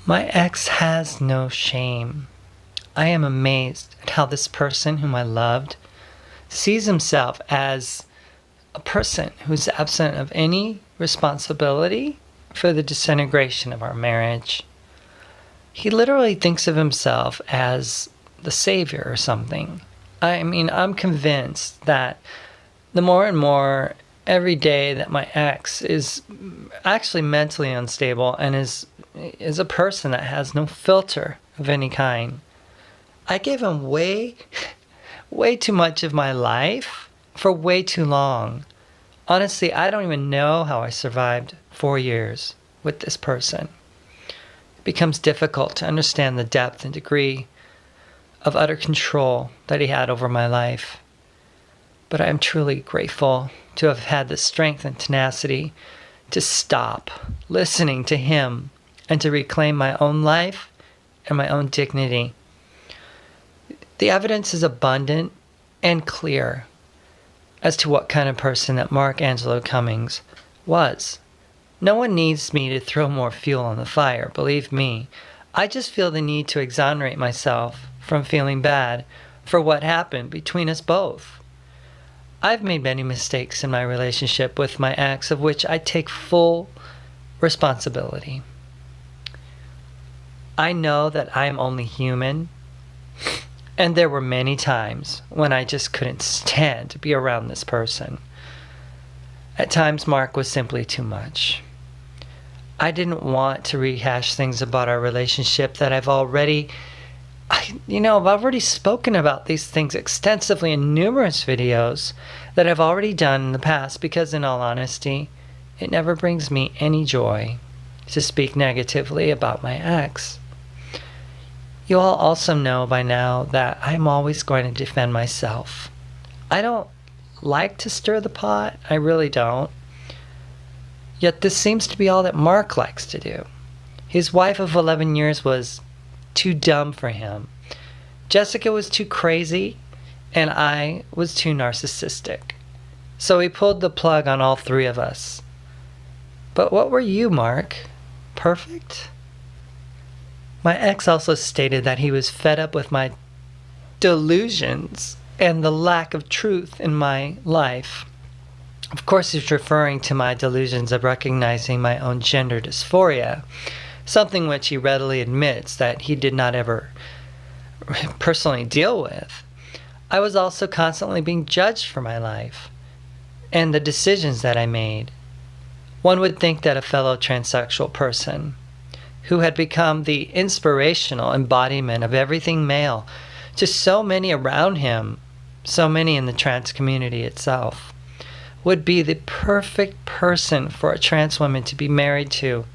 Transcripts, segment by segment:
My ex has no shame. I am amazed at how this person whom I loved sees himself as a person who's absent of any responsibility for the disintegration of our marriage. He literally thinks of himself as the savior or something. I mean, I'm convinced that the more and more every day that my ex is actually mentally unstable and is a person that has no filter of any kind. I gave him way too much of my life for way too long. Honestly, I don't even know how I survived 4 years with this person. It becomes difficult to understand the depth and degree of utter control that he had over my life. But I am truly grateful to have had the strength and tenacity to stop listening to him and to reclaim my own life and my own dignity. The evidence is abundant and clear as to what kind of person that Mark Angelo Cummings was. No one needs me to throw more fuel on the fire, believe me. I just feel the need to exonerate myself from feeling bad for what happened between us both. I've made many mistakes in my relationship with my ex, of which I take full responsibility. I know that I am only human, and there were many times when I just couldn't stand to be around this person. At times, Mark was simply too much. I didn't want to rehash things about our relationship that I've already spoken about these things extensively in numerous videos that I've already done in the past because, in all honesty, it never brings me any joy to speak negatively about my ex. You all also know by now that I'm always going to defend myself. I don't like to stir the pot, I really don't. Yet this seems to be all that Mark likes to do. His wife of 11 years was too dumb for him. Jessica was too crazy, and I was too narcissistic. So he pulled the plug on all three of us. But what were you, Mark? Perfect? My ex also stated that he was fed up with my delusions and the lack of truth in my life. Of course, he's referring to my delusions of recognizing my own gender dysphoria, something which he readily admits that he did not ever personally deal with. I was also constantly being judged for my life and the decisions that I made. One would think that a fellow transsexual person who had become the inspirational embodiment of everything male to so many around him, so many in the trans community itself, would be the perfect person for a trans woman to be married to.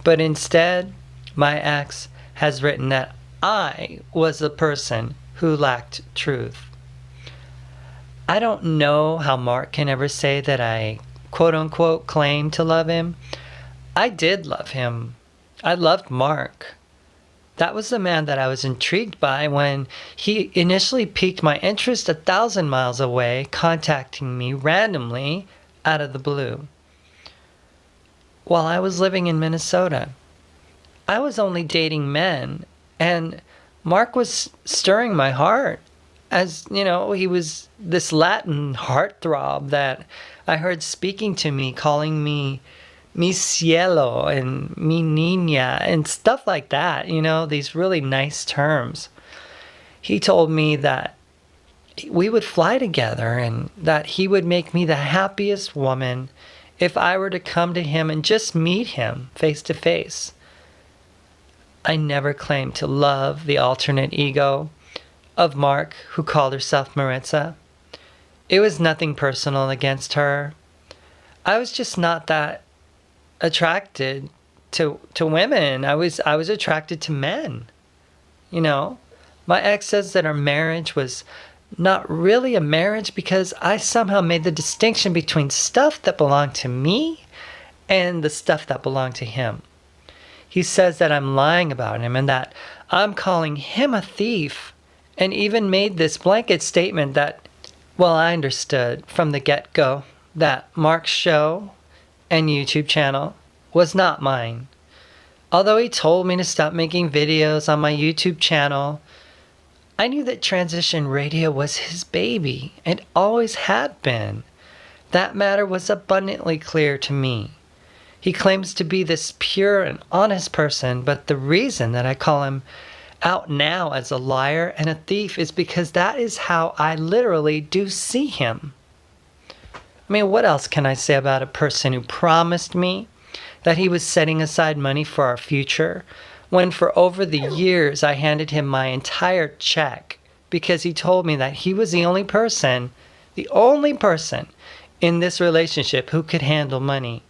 But instead, my ex has written that I was the person who lacked truth. I don't know how Mark can ever say that I quote-unquote claim to love him. I did love him. I loved Mark. That was the man that I was intrigued by when he initially piqued my interest 1,000 miles away, contacting me randomly out of the blue. While I was living in Minnesota, I was only dating men, and Mark was stirring my heart. As, he was this Latin heartthrob that I heard speaking to me, calling me mi cielo and mi niña and stuff like that, these really nice terms. He told me that we would fly together and that he would make me the happiest woman if I were to come to him and just meet him face to face. I never claimed to love the alternate ego of Mark, who called herself Maritza. It was nothing personal against her. I was just not that attracted to women. I was attracted to men. My ex says that our marriage was not really a marriage because I somehow made the distinction between stuff that belonged to me and the stuff that belonged to him. He says that I'm lying about him and that I'm calling him a thief, and even made this blanket statement that, well, I understood from the get-go that Mark's show and YouTube channel was not mine. Although he told me to stop making videos on my YouTube channel, I knew that transition radio was his baby and always had been. That matter was abundantly clear to me. He claims to be this pure and honest person, but the reason that I call him out now as a liar and a thief is because that is how I literally do see him. I mean, what else can I say about a person who promised me that he was setting aside money for our future, when for over the years I handed him my entire check because he told me that he was the only person in this relationship who could handle money.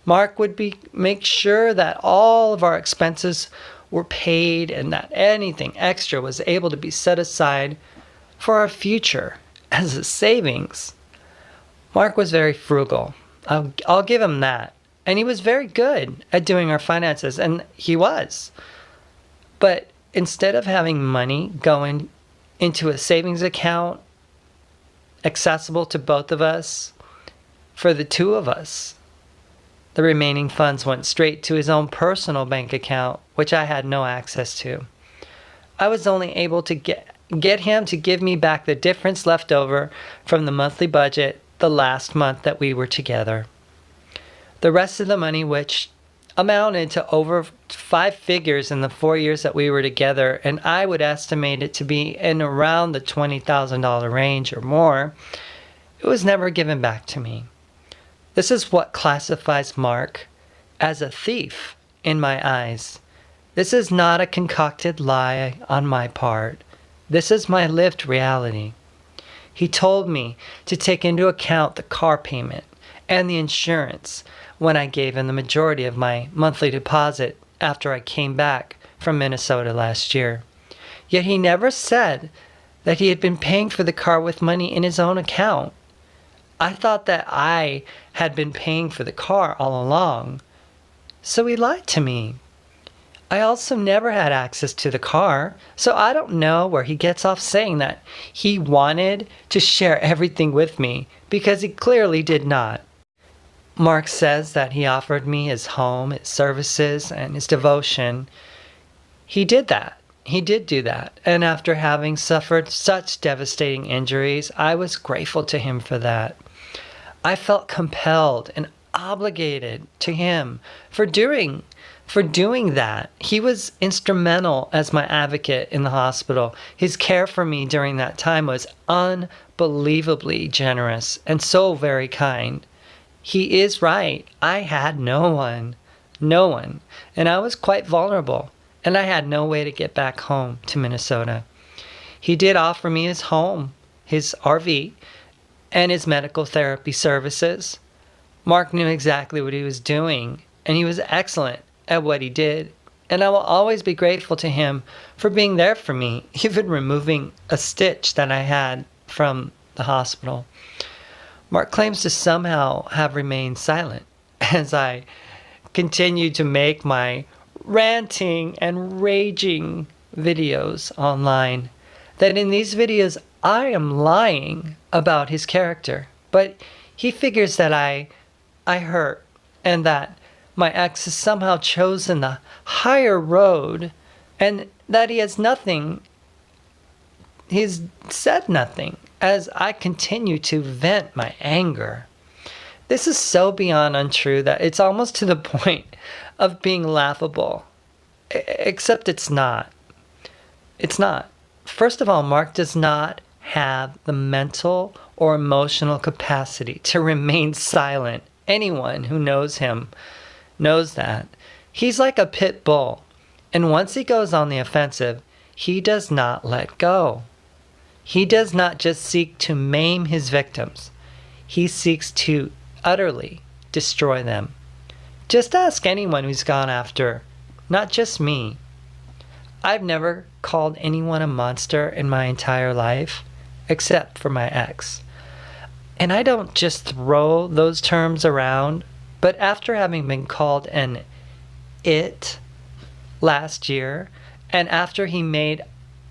Mark would make sure that all of our expenses were paid and that anything extra was able to be set aside for our future as a savings. Mark was very frugal. I'll give him that. And he was very good at doing our finances, and he was. But instead of having money going into a savings account accessible to both of us, for the two of us, the remaining funds went straight to his own personal bank account, which I had no access to. I was only able to get him to give me back the difference left over from the monthly budget the last month that we were together. The rest of the money, which amounted to over 5 figures in the 4 years that we were together, and I would estimate it to be in around the $20,000 range or more, it was never given back to me. This is what classifies Mark as a thief in my eyes. This is not a concocted lie on my part. This is my lived reality. He told me to take into account the car payment and the insurance when I gave him the majority of my monthly deposit after I came back from Minnesota last year. Yet he never said that he had been paying for the car with money in his own account. I thought that I had been paying for the car all along, so he lied to me. I also never had access to the car, so I don't know where he gets off saying that he wanted to share everything with me, because he clearly did not. Mark says that he offered me his home, his services, and his devotion. He did that. He did do that. And after having suffered such devastating injuries, I was grateful to him for that. I felt compelled and obligated to him for doing that. He was instrumental as my advocate in the hospital. His care for me during that time was unbelievably generous and so very kind. He is right. I had no one, and I was quite vulnerable, and I had no way to get back home to Minnesota. He did offer me his home, his RV, and his medical therapy services. Mark knew exactly what he was doing, and he was excellent at what he did, and I will always be grateful to him for being there for me, even removing a stitch that I had from the hospital. Mark claims to somehow have remained silent as I continue to make my ranting and raging videos online. That in these videos I am lying about his character, but he figures that I hurt and that my ex has somehow chosen the higher road and that he's said nothing as I continue to vent my anger. This is so beyond untrue that it's almost to the point of being laughable. Except it's not. It's not. First of all, Mark does not have the mental or emotional capacity to remain silent. Anyone who knows him knows that. He's like a pit bull, and once he goes on the offensive, he does not let go. He does not just seek to maim his victims. He seeks to utterly destroy them. Just ask anyone who's gone after, not just me. I've never called anyone a monster in my entire life, except for my ex. And I don't just throw those terms around, but after having been called an it last year, and after he made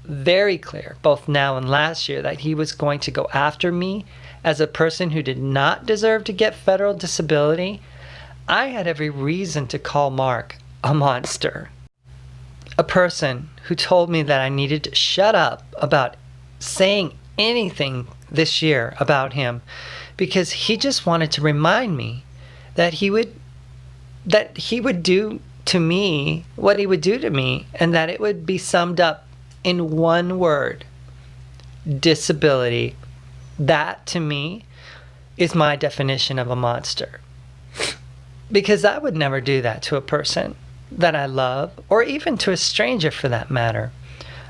very clear, both now and last year, that he was going to go after me as a person who did not deserve to get federal disability, I had every reason to call Mark a monster. A person who told me that I needed to shut up about saying anything this year about him because he just wanted to remind me that he would do to me what he would do to me, and that it would be summed up in one word: disability. That to me is my definition of a monster. Because I would never do that to a person that I love, or even to a stranger for that matter.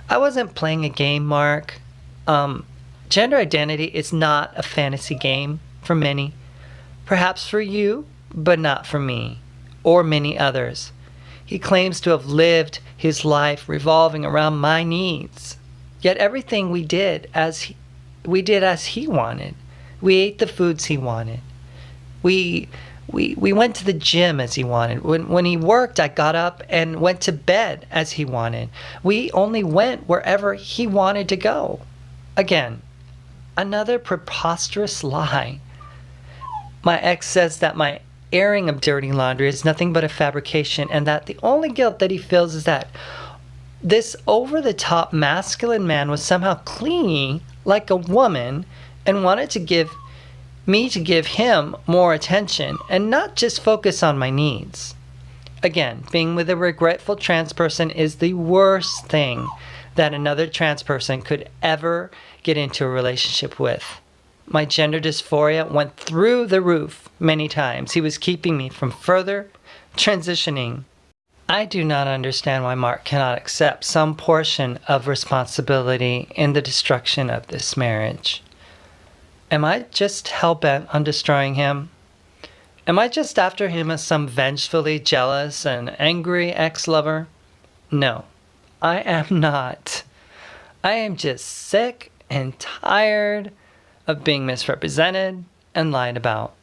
I wasn't playing a game, Mark. Gender identity is not a fantasy game for many. Perhaps for you, but not for me, or many others. He claims to have lived his life revolving around my needs. Yet everything we did as he wanted. We ate the foods he wanted. We went to the gym as he wanted. When he worked, I got up and went to bed as he wanted. We only went wherever he wanted to go. Again, another preposterous lie. My ex says that my airing of dirty laundry is nothing but a fabrication, and that the only guilt that he feels is that this over-the-top masculine man was somehow clingy like a woman and wanted to give him more attention and not just focus on my needs. Again, being with a regretful trans person is the worst thing that another trans person could ever get into a relationship with. My gender dysphoria went through the roof many times. He was keeping me from further transitioning. I do not understand why Mark cannot accept some portion of responsibility in the destruction of this marriage. Am I just hell-bent on destroying him? Am I just after him as some vengefully jealous and angry ex-lover? No, I am not. I am just sick and tired of being misrepresented and lied about.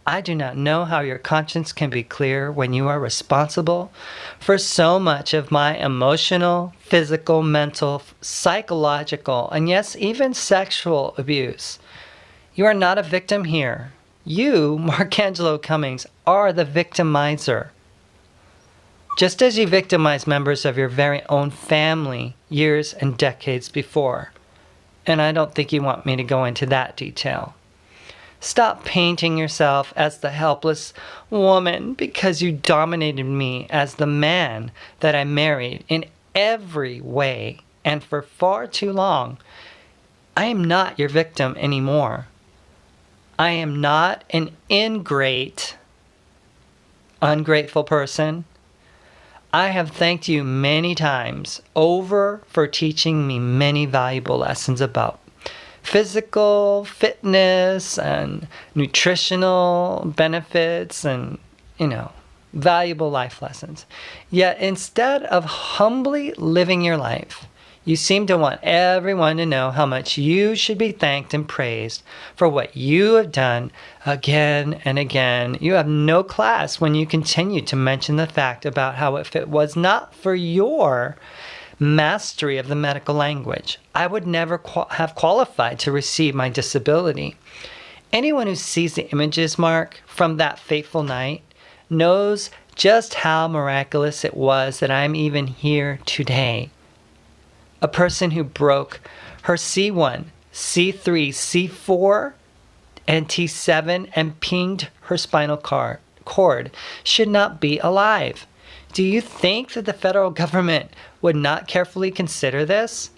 I do not know how your conscience can be clear when you are responsible for so much of my emotional, physical, mental, psychological, and yes, even sexual abuse. You are not a victim here. You, Markangelo Cummings, are the victimizer. Just as you victimized members of your very own family years and decades before. And I don't think you want me to go into that detail. Stop painting yourself as the helpless woman because you dominated me as the man that I married in every way and for far too long. I am not your victim anymore. I am not an ungrateful person. I have thanked you many times over for teaching me many valuable lessons about physical fitness and nutritional benefits and, valuable life lessons. Yet instead of humbly living your life, you seem to want everyone to know how much you should be thanked and praised for what you have done again and again. You have no class when you continue to mention the fact about how if it was not for your mastery of the medical language, I would never have qualified to receive my disability. Anyone who sees the images, Mark, from that fateful night knows just how miraculous it was that I'm even here today. A person who broke her C1, C3, C4, and T7 and pinged her spinal cord should not be alive. Do you think that the federal government would not carefully consider this?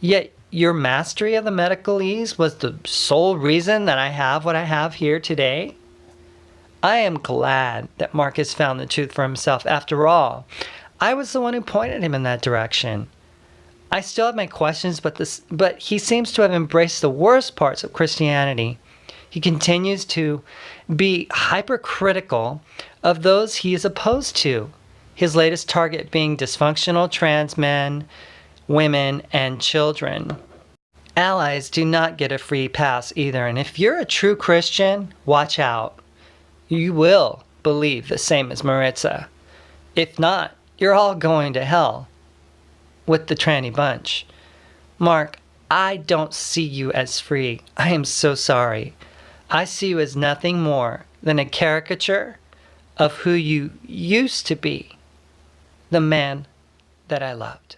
Yet your mastery of the medicalese was the sole reason that I have what I have here today? I am glad that Mark has found the truth for himself. After all, I was the one who pointed him in that direction. I still have my questions, but he seems to have embraced the worst parts of Christianity. He continues to be hypercritical of those he is opposed to, his latest target being dysfunctional trans men, women, and children. Allies do not get a free pass either, and if you're a true Christian, watch out. You will believe the same as Maritza. If not, you're all going to hell with the tranny bunch. Mark, I don't see you as free. I am so sorry. I see you as nothing more than a caricature of who you used to be. the man that I loved.